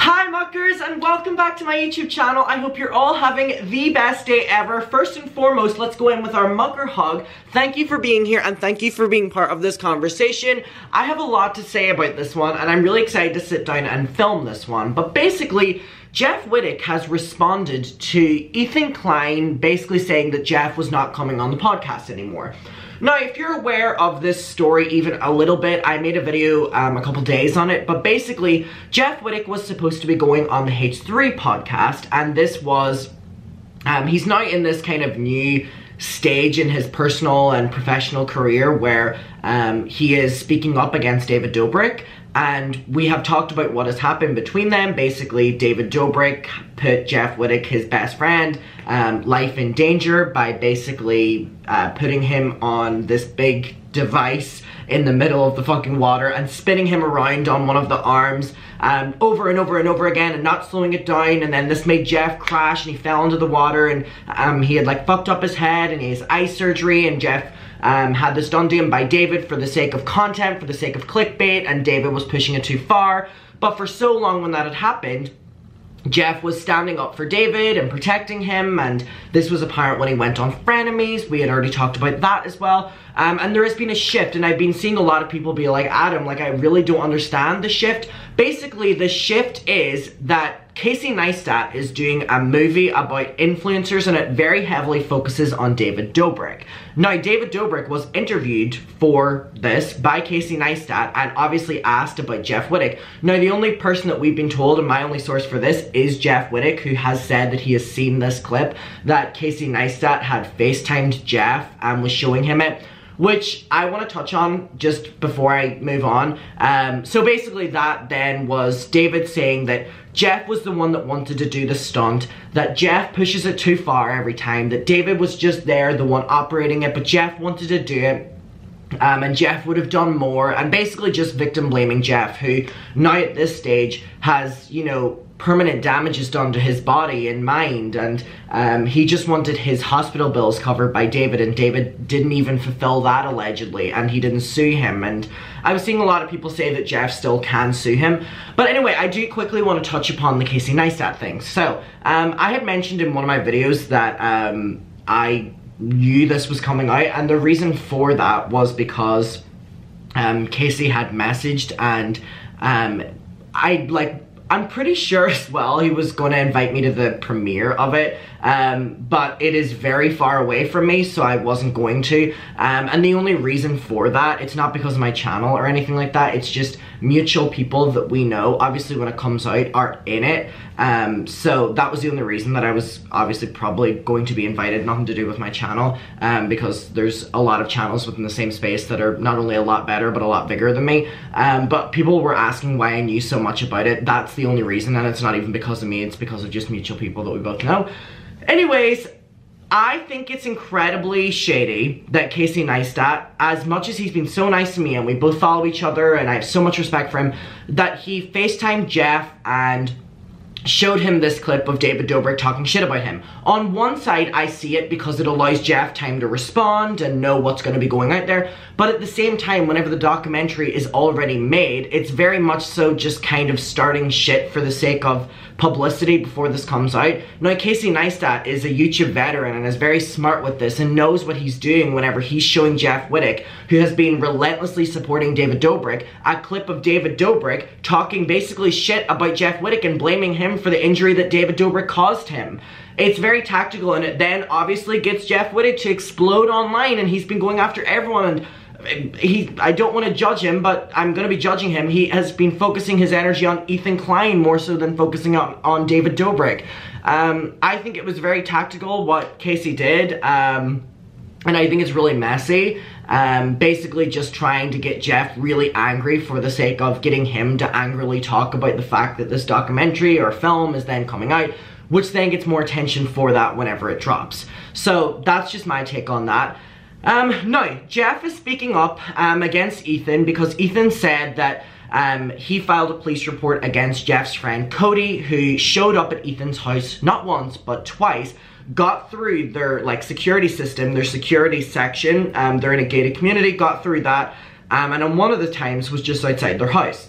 Hi muckers, and welcome back to my YouTube channel. I hope you're all having the best day ever. First and foremost, let's go in with our mucker hug. Thank you for being here and thank you for being part of this conversation. I have a lot to say about this one and I'm really excited to sit down and film this one. But basically, Jeff Wittek has responded to Ethan Klein basically saying that Jeff was not coming on the podcast anymore. Now, if you're aware of this story even a little bit, I made a video a couple days on it, but basically, Jeff Wittek was supposed to be going on the H3 podcast, and this was, he's now in this kind of new stage in his personal and professional career where he is speaking up against David Dobrik. And we have talked about what has happened between them. Basically, David Dobrik put Jeff Wittek, his best friend, life in danger by basically putting him on this big device in the middle of the fucking water and spinning him around on one of the arms over and over and over again and not slowing it down. And then this made Jeff crash and he fell into the water and he had like fucked up his head and he has eye surgery, and Jeff had this done to him by David for the sake of content, for the sake of clickbait, and David was pushing it too far. But for so long when that had happened, Jeff was standing up for David and protecting him, and this was apparent when he went on Frenemies. We had already talked about that as well. And there has been a shift, and I've been seeing a lot of people be like, Adam, like, I really don't understand the shift. Basically, the shift is that Casey Neistat is doing a movie about influencers, and it very heavily focuses on David Dobrik. Now, David Dobrik was interviewed for this by Casey Neistat and obviously asked about Jeff Wittek. Now, the only person that we've been told, and my only source for this, is Jeff Wittek, who has said that he has seen this clip, that Casey Neistat had FaceTimed Jeff and was showing him it, which I want to touch on just before I move on. So basically that then was David saying that Jeff was the one that wanted to do the stunt, that Jeff pushes it too far every time, that David was just there, the one operating it, but Jeff wanted to do it. And Jeff would have done more, and basically just victim blaming Jeff, who now at this stage has, you know, permanent damages done to his body and mind, and he just wanted his hospital bills covered by David, and David didn't even fulfill that allegedly, and he didn't sue him. And I was seeing a lot of people say that Jeff still can sue him. But anyway, I do quickly want to touch upon the Casey Neistat thing. So, I had mentioned in one of my videos that I knew this was coming out, and the reason for that was because Casey had messaged, and I'm pretty sure as well he was going to invite me to the premiere of it, but it is very far away from me, so I wasn't going to. And the only reason for that, it's not because of my channel or anything like that, it's just mutual people that we know, obviously when it comes out, are in it. So that was the only reason that I was obviously probably going to be invited, nothing to do with my channel, because there's a lot of channels within the same space that are not only a lot better, but a lot bigger than me. But people were asking why I knew so much about it. That's the only reason, and it's not even because of me, it's because of just mutual people that we both know. Anyways, I think it's incredibly shady that Casey Neistat, as much as he's been so nice to me and we both follow each other and I have so much respect for him, that he FaceTimed Jeff and showed him this clip of David Dobrik talking shit about him. On one side, I see it because it allows Jeff time to respond and know what's going to be going out there, but at the same time, whenever the documentary is already made, it's very much so just kind of starting shit for the sake of publicity before this comes out. Now, Casey Neistat is a YouTube veteran and is very smart with this and knows what he's doing whenever he's showing Jeff Wittek, who has been relentlessly supporting David Dobrik, a clip of David Dobrik talking basically shit about Jeff Wittek and blaming him for the injury that David Dobrik caused him. It's very tactical, and it then obviously gets Jeff Wittek to explode online, and he's been going after everyone, and I don't want to judge him, but I'm going to be judging him. He has been focusing his energy on Ethan Klein more so than focusing on David Dobrik. I think it was very tactical what Casey did, and I think it's really messy. Basically just trying to get Jeff really angry for the sake of getting him to angrily talk about the fact that this documentary or film is then coming out, which then gets more attention for that whenever it drops. So that's just my take on that. Now, Jeff is speaking up against Ethan because Ethan said that he filed a police report against Jeff's friend Cody, who showed up at Ethan's house not once but twice, got through their like security system, their security section, they're in a gated community, got through that, and on one of the times was just outside their house.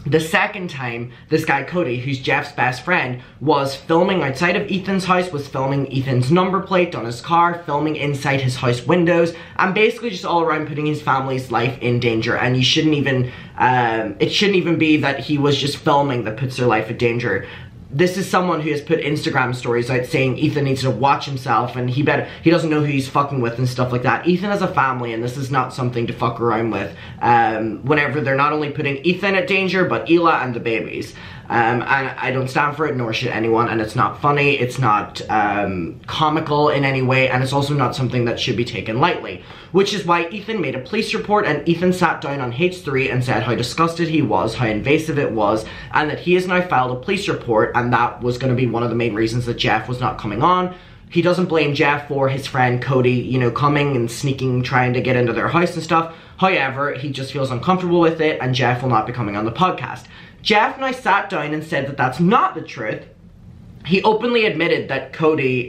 The second time, this guy Cody, who's Jeff's best friend, was filming outside of Ethan's house, was filming Ethan's number plate on his car, filming inside his house windows, and basically just all around putting his family's life in danger. And you shouldn't even, it shouldn't even be that he was just filming that puts their life in danger. This is someone who has put Instagram stories out saying Ethan needs to watch himself and he doesn't know who he's fucking with and stuff like that. Ethan has a family and this is not something to fuck around with whenever they're not only putting Ethan at danger but Ela and the babies. And I don't stand for it, nor should anyone, and it's not funny, it's not comical in any way, and it's also not something that should be taken lightly. Which is why Ethan made a police report, and Ethan sat down on H3 and said how disgusted he was, how invasive it was, and that he has now filed a police report, and that was going to be one of the main reasons that Jeff was not coming on. He doesn't blame Jeff for his friend Cody, you know, coming and sneaking, trying to get into their house and stuff. However, he just feels uncomfortable with it, and Jeff will not be coming on the podcast. Jeff and I sat down and said that that's not the truth. He openly admitted that he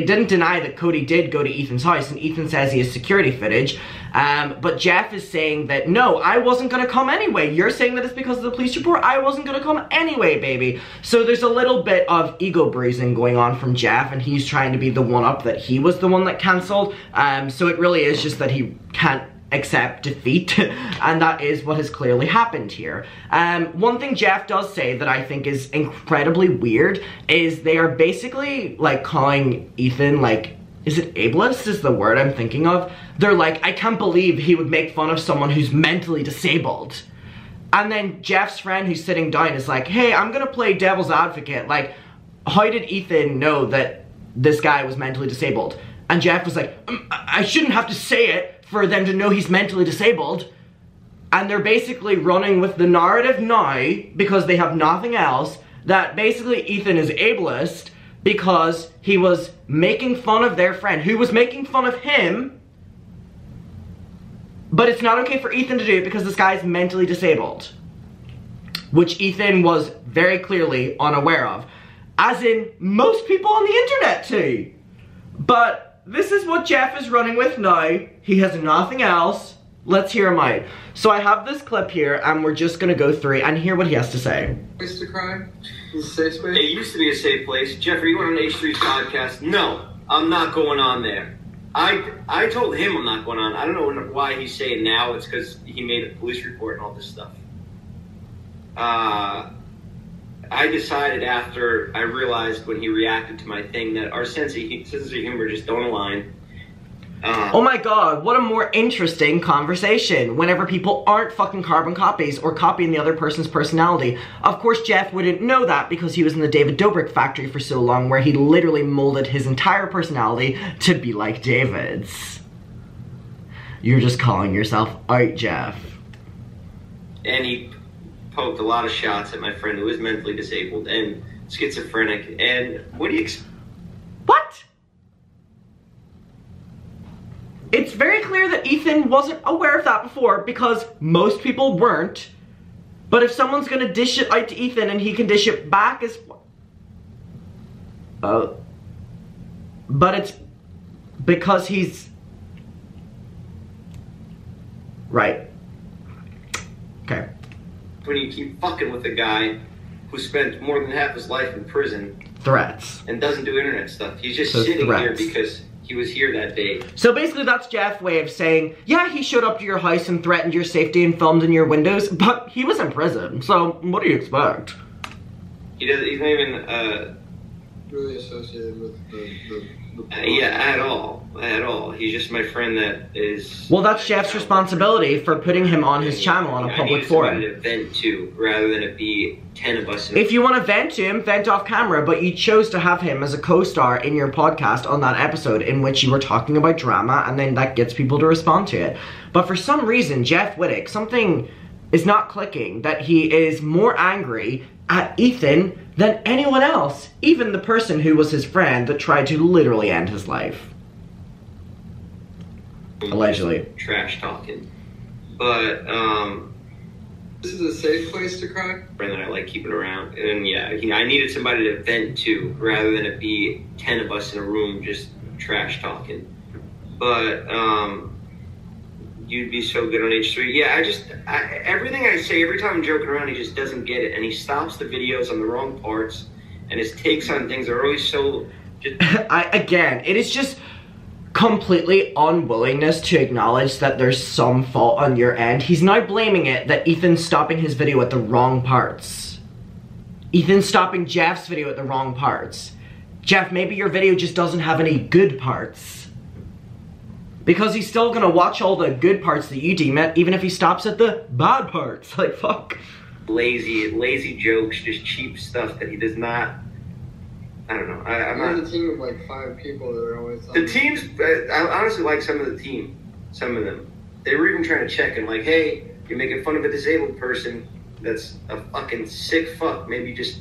didn't deny that Cody did go to Ethan's house, and Ethan says he has security footage. But Jeff is saying that, no, I wasn't gonna come anyway. You're saying that it's because of the police report. I wasn't gonna come anyway, baby. So there's a little bit of ego bruising going on from Jeff, and he's trying to be the one-up that he was the one that cancelled. So it really is just that he can't accept defeat, and that is what has clearly happened here. One thing Jeff does say that I think is incredibly weird is they are basically like calling Ethan, like, is it ableist is the word I'm thinking of? They're like, I can't believe he would make fun of someone who's mentally disabled. And then Jeff's friend who's sitting down is like, hey, I'm gonna play devil's advocate. Like, how did Ethan know that this guy was mentally disabled? And Jeff was like, I shouldn't have to say it for them to know he's mentally disabled. And they're basically running with the narrative now, because they have nothing else, that basically Ethan is ableist because he was making fun of their friend, who was making fun of him, but it's not okay for Ethan to do it because this guy's mentally disabled. Which Ethan was very clearly unaware of. As in, most people on the internet too. But this is what Jeff is running with now. He has nothing else. Let's hear him out. So I have this clip here, and we're just gonna go through and hear what he has to say. Place to cry? Is it a safe space? It used to be a safe place. Jeffrey, you went on H3's podcast. No, I'm not going on there. I told him I'm not going on. I don't know why he's saying now. It's because he made a police report and all this stuff. I decided after I realized when he reacted to my thing that our sense of humor just don't align. Oh my god, what a more interesting conversation whenever people aren't fucking carbon copies or copying the other person's personality. Of course, Jeff wouldn't know that because he was in the David Dobrik factory for so long, where he literally molded his entire personality to be like David's. You're just calling yourself out, Jeff. And he poked a lot of shots at my friend who is mentally disabled and schizophrenic. And what do you What? It's very clear that Ethan wasn't aware of that before, because most people weren't. But if someone's gonna dish it out to Ethan and he can dish it back as but it's because he's right. Okay. When you keep fucking with a guy who spent more than half his life in prison. Threats. And doesn't do internet stuff. He's just sitting here because he was here that day. So basically that's Jeff's way of saying, yeah, he showed up to your house and threatened your safety and filmed in your windows, but he was in prison, so what do you expect? He's not even, really associated with the yeah, at all. He's just my friend that is... Well, that's Jeff's responsibility for putting him on his channel on a public forum. I need somebody to vent to, rather than it be 10 of us. If you want to vent to him, vent off camera, but you chose to have him as a co-star in your podcast on that episode in which you were talking about drama, and then that gets people to respond to it. But for some reason, Jeff Wittek, something is not clicking, that he is more angry at Ethan than anyone else, even the person who was his friend that tried to literally end his life. Allegedly. Trash talking. But, This is a safe place to cry? friend that I like keeping around. And yeah, I needed somebody to vent to, rather than it be 10 of us in a room just trash talking. But, you'd be so good on H3. Yeah, everything I say, every time I'm joking around, he just doesn't get it. And he stops the videos on the wrong parts. And his takes on things are always so... Again, it is just completely unwillingness to acknowledge that there's some fault on your end. He's now blaming it that Ethan's stopping his video at the wrong parts. Ethan's stopping Jeff's video at the wrong parts. Jeff, maybe your video just doesn't have any good parts. Because he's still gonna watch all the good parts that you deem it, even if he stops at the bad parts. Like, fuck. Lazy jokes, just cheap stuff that he does not... I don't know. I'm not... There's a team of like 5 people that are always... The teams... I honestly like some of the team. Some of them. They were even trying to check him, like, hey, you're making fun of a disabled person that's a fucking sick fuck. Maybe just...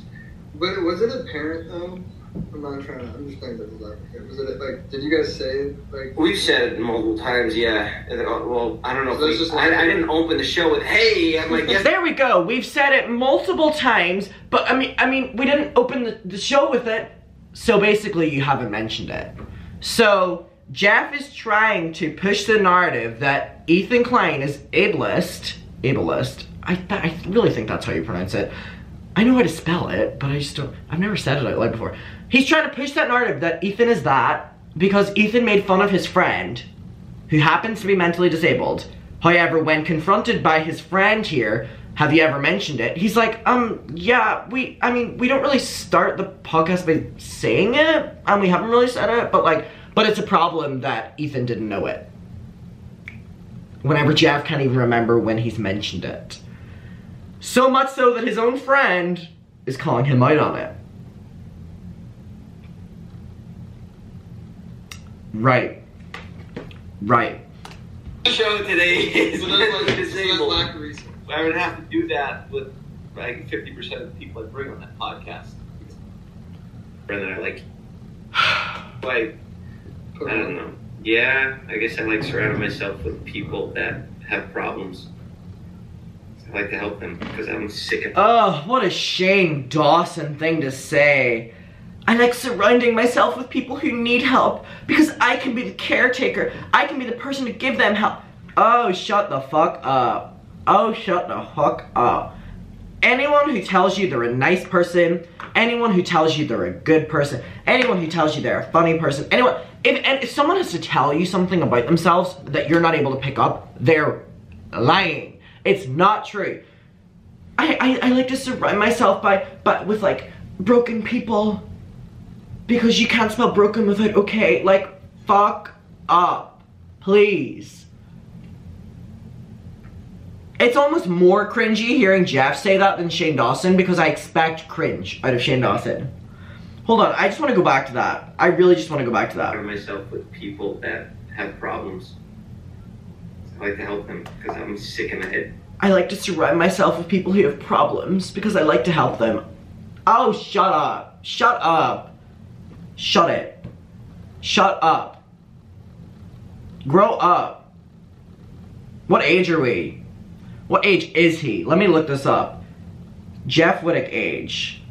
But was it apparent, though? I'm just playing devil's advocate. Was it, like, did you guys say, like... We've said it multiple times, yeah. Well, I don't know if I didn't open the show with, hey, I'm like, yes. There we go. We've said it multiple times, but I mean, we didn't open the show with it, so basically you haven't mentioned it. So, Jeff is trying to push the narrative that Ethan Klein is ableist. I really think that's how you pronounce it. I know how to spell it, but I just don't, I've never said it out loud before. He's trying to push that narrative that Ethan is that because Ethan made fun of his friend who happens to be mentally disabled. However, when confronted by his friend here, have you ever mentioned it? He's like, yeah, we don't really start the podcast by saying it, and we haven't really said it, but it's a problem that Ethan didn't know it. Whenever Jeff can't even remember when he's mentioned it. So much so that his own friend is calling him out on it. Right. The show today is mentally disabled. lack of reason. I would have to do that with like 50% of the people I bring on that podcast. And then I like, I don't know. Yeah, I guess I like surrounding myself with people that have problems. I like to help them because I'm sick of... Oh, what a Shane Dawson thing to say. I like surrounding myself with people who need help because I can be the caretaker. I can be the person to give them help. Oh, shut the fuck up. Oh, shut the fuck up. Anyone who tells you they're a nice person, anyone who tells you they're a good person, anyone who tells you they're a funny person, if someone has to tell you something about themselves that you're not able to pick up, they're lying. It's not true. I like to surround myself with like broken people because you can't spell broken without okay. Like, fuck up, please. It's almost more cringy hearing Jeff say that than Shane Dawson because I expect cringe out of Shane Dawson. Hold on, I just want to go back to that. I really just want to go back to that. I surround myself with people that have problems. I like to help them because I'm sick in the head. I like to surround myself with people who have problems because I like to help them. Oh, shut up. Shut up. Shut it. Shut up. Grow up. What age are we? What age is he? Let me look this up. Jeff Wittek age.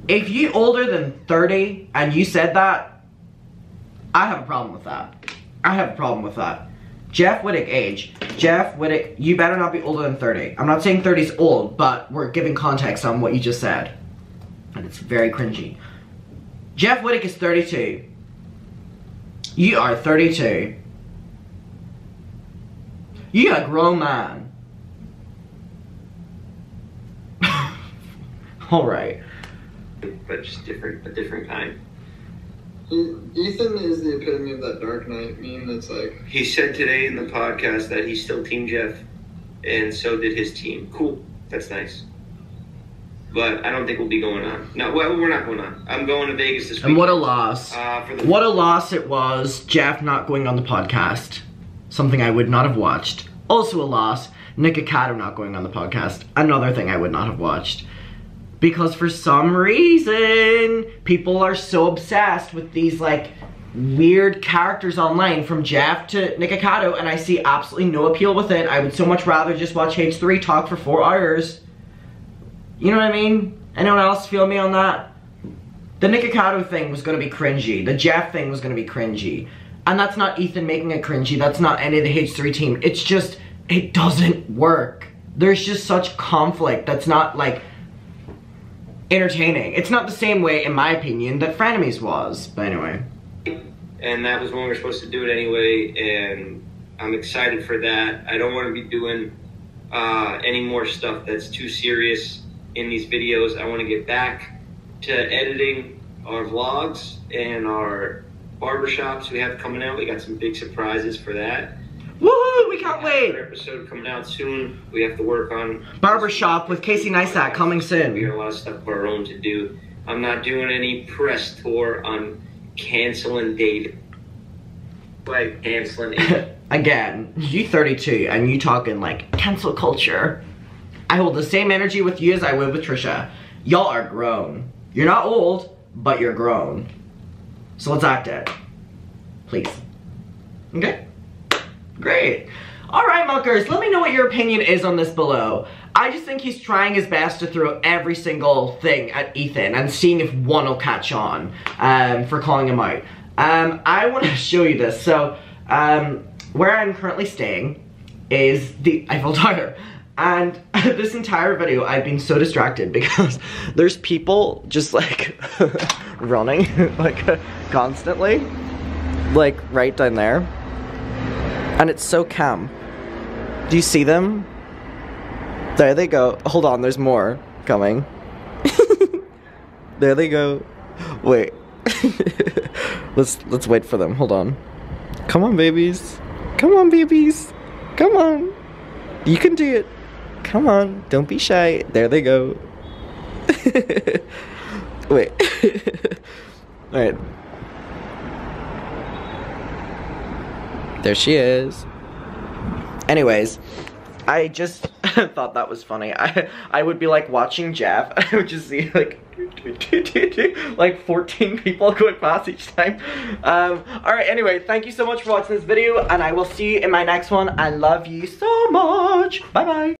If you older than 30 and you said that, I have a problem with that. I have a problem with that. Jeff Wittek age. Jeff Wittek, you better not be older than 30. I'm not saying 30 is old, but we're giving context on what you just said. And it's very cringy. Jeff Wittek is 32. You are 32. You a grown man. Alright. But just a different kind. Ethan is the epitome of that Dark Knight meme that's like... He said today in the podcast that he's still Team Jeff, and so did his team. Cool. That's nice. But I don't think we'll be going on. No, well, we're not going on. I'm going to Vegas this week. And what a loss. What a loss it was, Jeff not going on the podcast. Something I would not have watched. Also a loss, Nick Akato not going on the podcast. Another thing I would not have watched. Because for some reason, people are so obsessed with these like weird characters online from Jeff to Nick Akato, and I see absolutely no appeal with it. I would so much rather just watch H3 talk for 4 hours. You know what I mean? Anyone else feel me on that? The Nick Akato thing was gonna be cringy. The Jeff thing was gonna be cringy. And that's not Ethan making it cringy. That's not any of the H3 team. It's just, it doesn't work. There's just such conflict that's not, like, entertaining. It's not the same way, in my opinion, that Frenemies was. But anyway. And that was when we were supposed to do it anyway, and I'm excited for that. I don't want to be doing any more stuff that's too serious in these videos. I want to get back to editing our vlogs and our barbershops we have coming out. We got some big surprises for that. Woohoo! We can't wait! Another episode coming out soon. We have to work on Barbershop with Casey Neistat coming soon. We got a lot of stuff of our own to do. I'm not doing any press tour on canceling David. Like canceling it. Again, you 32 and you talking like cancel culture. I hold the same energy with you as I would with Trisha. Y'all are grown. You're not old, but you're grown. So let's act it. Please. Okay? Great. Alright, muckers, let me know what your opinion is on this below. I just think he's trying his best to throw every single thing at Ethan and seeing if one will catch on for calling him out. I want to show you this. So, where I'm currently staying is the Eiffel Tower. And this entire video, I've been so distracted because there's people just like running like constantly, like right down there. And it's so calm. Do you see them? There they go. Hold on, there's more coming. There they go. Wait. Let's wait for them. Hold on. Come on, babies. Come on, babies. Come on. You can do it. Come on. Don't be shy. There they go. Wait. Alright. There she is. Anyways, I just thought that was funny. I would be like watching Jeff, and I would just see like 14 people going past each time. Alright, anyway, thank you so much for watching this video, and I will see you in my next one. I love you so much. Bye bye.